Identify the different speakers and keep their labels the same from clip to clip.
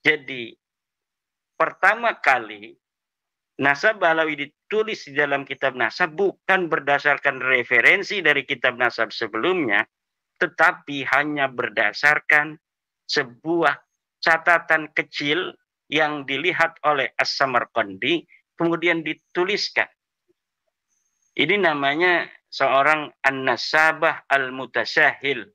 Speaker 1: Jadi pertama kali nasab Alawi ditulis di dalam kitab nasab bukan berdasarkan referensi dari kitab nasab sebelumnya, tetapi hanya berdasarkan sebuah catatan kecil yang dilihat oleh As-Samarqandi, kemudian dituliskan. Ini namanya seorang an-nasabah al-mutasahil,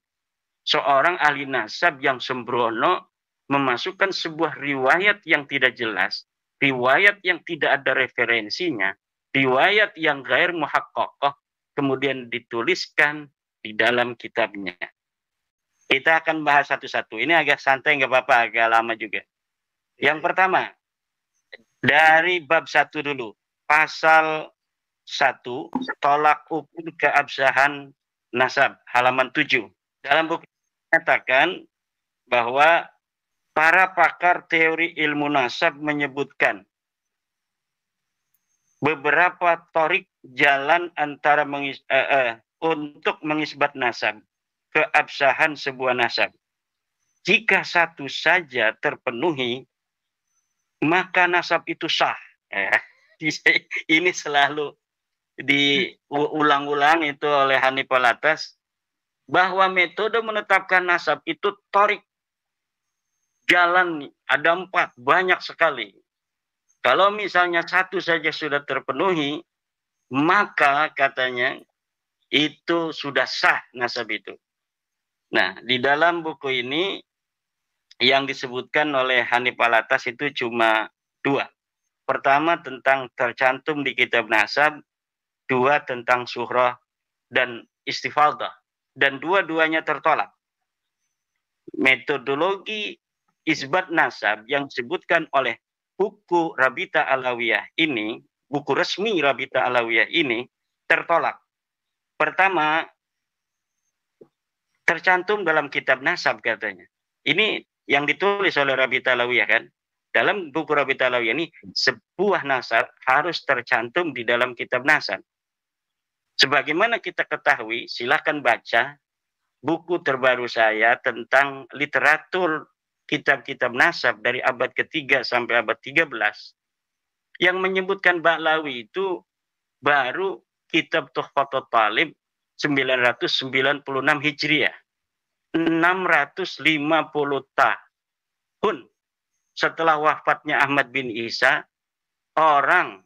Speaker 1: seorang ahli nasab yang sembrono memasukkan sebuah riwayat yang tidak jelas, riwayat yang tidak ada referensinya, riwayat yang ghair muhaqqaqah, kemudian dituliskan di dalam kitabnya. Kita akan bahas satu-satu. Ini agak santai, nggak apa-apa, agak lama juga. Yang pertama, dari bab 1 dulu. Pasal 1, tolak ukur keabsahan nasab, halaman 7. Dalam buku menyatakan bahwa para pakar teori ilmu nasab menyebutkan beberapa torik jalan antara untuk mengisbat nasab, keabsahan sebuah nasab. Jika satu saja terpenuhi, maka nasab itu sah. Ini selalu diulang-ulang itu oleh Hanif Alatas, bahwa metode menetapkan nasab itu torik. Jalan ada 4, banyak sekali. Kalau misalnya satu saja sudah terpenuhi, maka katanya itu sudah sah nasab itu. Nah, di dalam buku ini yang disebutkan oleh Hanif Alatas itu cuma 2. Pertama tentang tercantum di kitab nasab, 2 tentang suhrah dan istifadah. Dan dua-duanya tertolak. Metodologi isbat nasab yang disebutkan oleh buku Rabita Alawiyah ini, buku resmi Rabita Alawiyah ini tertolak. Pertama, tercantum dalam kitab nasab katanya. Ini yang ditulis oleh Rabita Alawiyah kan. Dalam buku Rabita Alawiyah ini, sebuah nasab harus tercantum di dalam kitab nasab. Sebagaimana kita ketahui, silakan baca buku terbaru saya tentang literatur kitab-kitab nasab dari abad ke-3 sampai abad 13 yang menyebutkan Ba'lawi itu baru kitab Tuhfatul Talib 996 Hijriah, 650 tahun setelah wafatnya Ahmad bin Isa, orang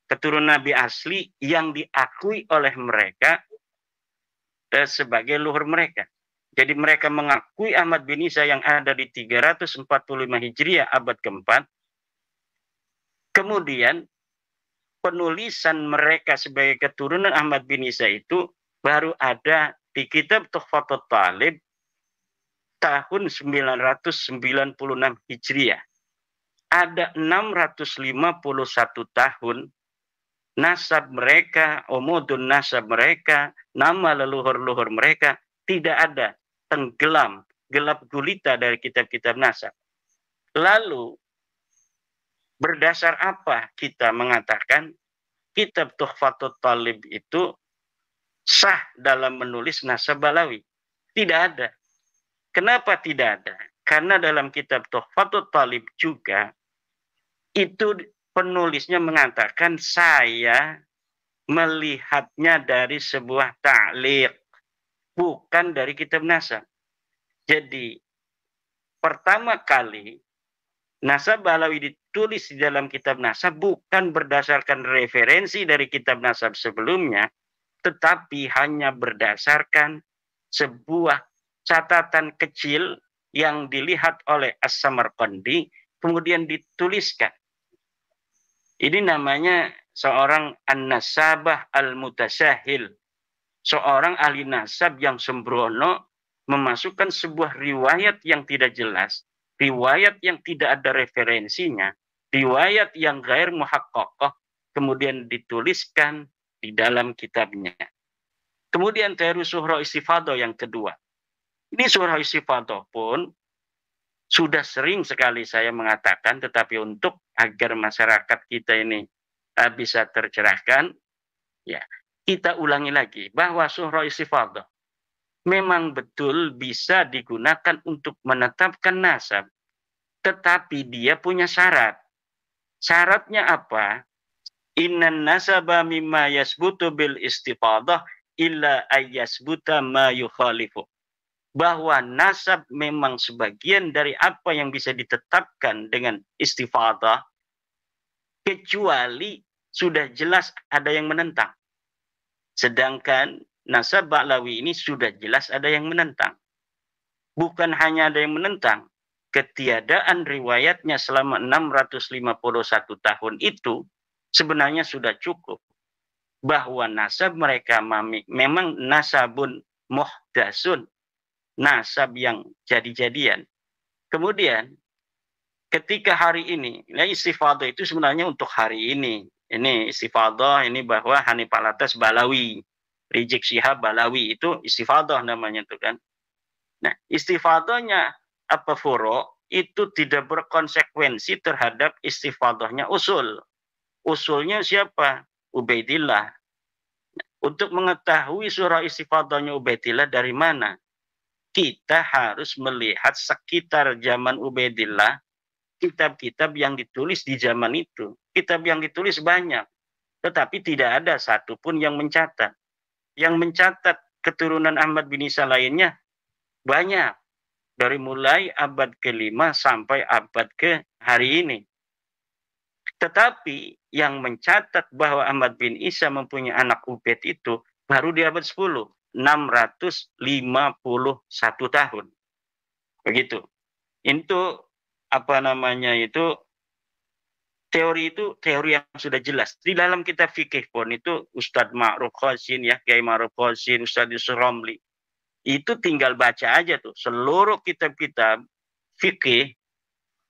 Speaker 1: keturunan Nabi asli yang diakui oleh mereka sebagai luhur mereka. Jadi mereka mengakui Ahmad bin Isa yang ada di 345 Hijriah abad ke-4. Kemudian penulisan mereka sebagai keturunan Ahmad bin Isa itu baru ada di kitab Tuhfatul Talib tahun 996 Hijriah. Ada 651 tahun nasab mereka, umudun nasab mereka, nama leluhur-leluhur mereka tidak ada, tenggelam, gelap gulita dari kitab-kitab nasab. Lalu berdasar apa kita mengatakan kitab Tuhfatul Talib itu sah dalam menulis nasab Ba'lawi? Tidak ada. Kenapa tidak ada? Karena dalam kitab Tuhfatul Talib juga itu penulisnya mengatakan saya melihatnya dari sebuah ta'liq, bukan dari kitab nasab. Jadi pertama kali nasab Ba'lawi ditulis di dalam kitab nasab bukan berdasarkan referensi dari kitab nasab sebelumnya, tetapi hanya berdasarkan sebuah catatan kecil yang dilihat oleh As-Samarqandi, kemudian dituliskan. Ini namanya seorang an-nasabah al-mutasahil, seorang ahli nasab yang sembrono memasukkan sebuah riwayat yang tidak jelas, riwayat yang tidak ada referensinya, riwayat yang ghair muhaqqaqah, kemudian dituliskan di dalam kitabnya. Kemudian teori suhrah istifadah yang kedua. Ini suhrah istifadah pun sudah sering sekali saya mengatakan, tetapi untuk agar masyarakat kita ini bisa tercerahkan, ya kita ulangi lagi bahwa suhrah istifadah memang betul bisa digunakan untuk menetapkan nasab, tetapi dia punya syarat. Syaratnya apa? Innan nasaba mimma yasbutu bil istifadah illa ayyasbuta ma yukhalifu. Bahwa nasab memang sebagian dari apa yang bisa ditetapkan dengan istifadah, kecuali sudah jelas ada yang menentang. Sedangkan nasab Ba'lawi ini sudah jelas ada yang menentang. Bukan hanya ada yang menentang, ketiadaan riwayatnya selama 651 tahun itu sebenarnya sudah cukup. Bahwa nasab mereka memang nasabun muhdasun, nasab yang jadi-jadian. Kemudian ketika hari ini, istifadah itu sebenarnya untuk hari ini. Ini istifadah, ini bahwa Hanif Alatas Balawi, Rizik Syihab Balawi, itu istifadah namanya itu kan. Nah, istifadahnya apa furo itu tidak berkonsekuensi terhadap istifadahnya usul. Usulnya siapa? Ubaidillah. Untuk mengetahui surah istifadahnya Ubaidillah dari mana? Kita harus melihat sekitar zaman Ubaidillah, kitab-kitab yang ditulis di zaman itu. Kitab yang ditulis banyak, tetapi tidak ada satupun yang mencatat. Yang mencatat keturunan Ahmad bin Isa lainnya banyak. Dari mulai abad ke-5 sampai abad ke hari ini. Tetapi yang mencatat bahwa Ahmad bin Isa mempunyai anak Ubaid itu baru di abad 10. 651 tahun. Begitu. Itu apa namanya itu teori yang sudah jelas. Di dalam kitab fikih pun itu Ustadz Ma'ruf Qasin, ya, Kiai Ma'ruf Qasin, Ustadz Yusuf Romli. Itu tinggal baca aja tuh seluruh kitab-kitab fikih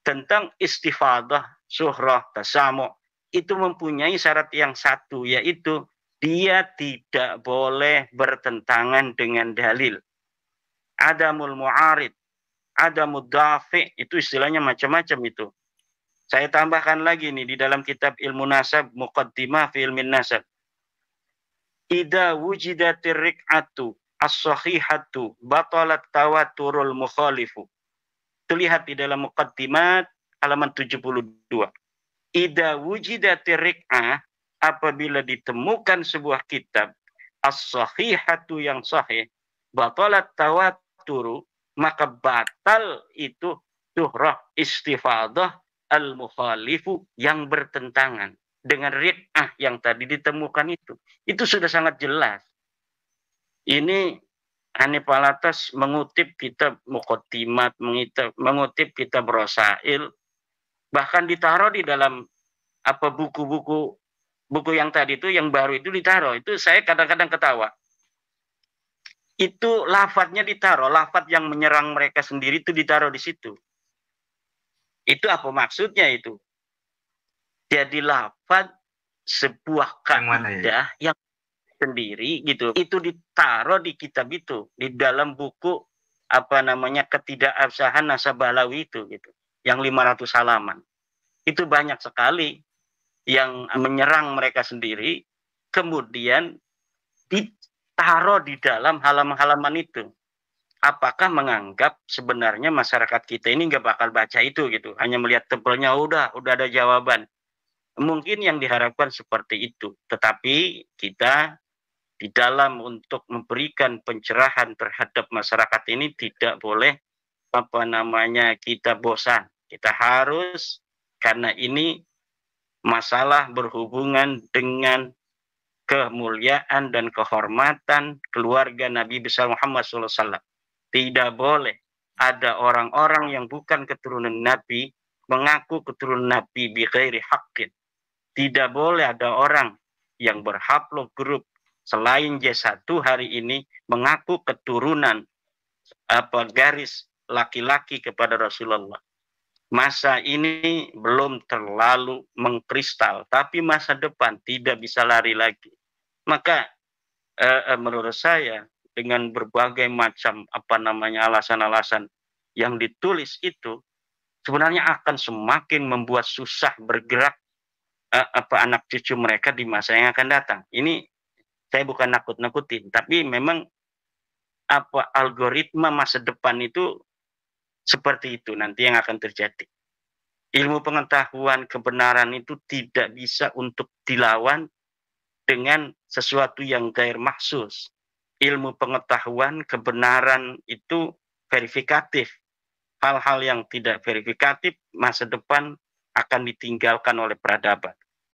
Speaker 1: tentang istifadah, suhrah, tasamu, itu mempunyai syarat yang satu, yaitu dia tidak boleh bertentangan dengan dalil. Adamul mu'arid, adamul dafi, itu istilahnya macam-macam itu. Saya tambahkan lagi nih di dalam kitab Ilmu Nasab, Muqaddimah fi Ilmin Nasab. Idza wujidatir rik'atu as-sahihatu batalat tawaturul mukhalifu. Terlihat di dalam Muqaddimat halaman 72. Idza wujidatir rik'ah, apabila ditemukan sebuah kitab as-sahihatu yang sahih, batalat tawaturu, maka batal itu suhrah istifadah al-mukhalifu yang bertentangan dengan rik'ah yang tadi ditemukan itu. Itu sudah sangat jelas. Ini Hanif Alatas mengutip kitab Muqaddimat, mengutip kitab Rasail, bahkan ditaruh di dalam apa buku yang tadi itu, yang baru itu ditaruh. Itu saya kadang-kadang ketawa. Itu lafadznya ditaruh, lafadz yang menyerang mereka sendiri itu ditaruh di situ. Itu apa maksudnya itu? Jadi lafadz sebuah kaidah yang sendiri gitu, itu ditaruh di kitab itu, di dalam buku apa namanya ketidakabsahan nasab Balawi itu gitu, yang 500 halaman. Itu banyak sekali yang menyerang mereka sendiri, kemudian ditaruh di dalam halaman-halaman itu. Apakah menganggap sebenarnya masyarakat kita ini nggak bakal baca itu gitu, hanya melihat tebelnya udah ada jawaban. Mungkin yang diharapkan seperti itu, tetapi kita di dalam untuk memberikan pencerahan terhadap masyarakat ini tidak boleh apa namanya kita bosan. Kita harus, karena ini masalah berhubungan dengan kemuliaan dan kehormatan keluarga Nabi besar Muhammad SAW. Tidak boleh ada orang-orang yang bukan keturunan Nabi mengaku keturunan Nabi bi ghairi haqqin. Tidak boleh ada orang yang berhaplog grup selain J1 hari ini mengaku keturunan apa garis laki-laki kepada Rasulullah. Masa ini belum terlalu mengkristal, tapi masa depan tidak bisa lari lagi. Maka menurut saya dengan berbagai macam apa namanya alasan-alasan yang ditulis itu sebenarnya akan semakin membuat susah bergerak apa anak cucu mereka di masa yang akan datang. Ini saya bukan nakut-nakutin, tapi memang apa algoritma masa depan itu seperti itu nanti yang akan terjadi. Ilmu pengetahuan kebenaran itu tidak bisa untuk dilawan dengan sesuatu yang gair maksus. Ilmu pengetahuan kebenaran itu verifikatif. Hal-hal yang tidak verifikatif masa depan akan ditinggalkan oleh peradaban.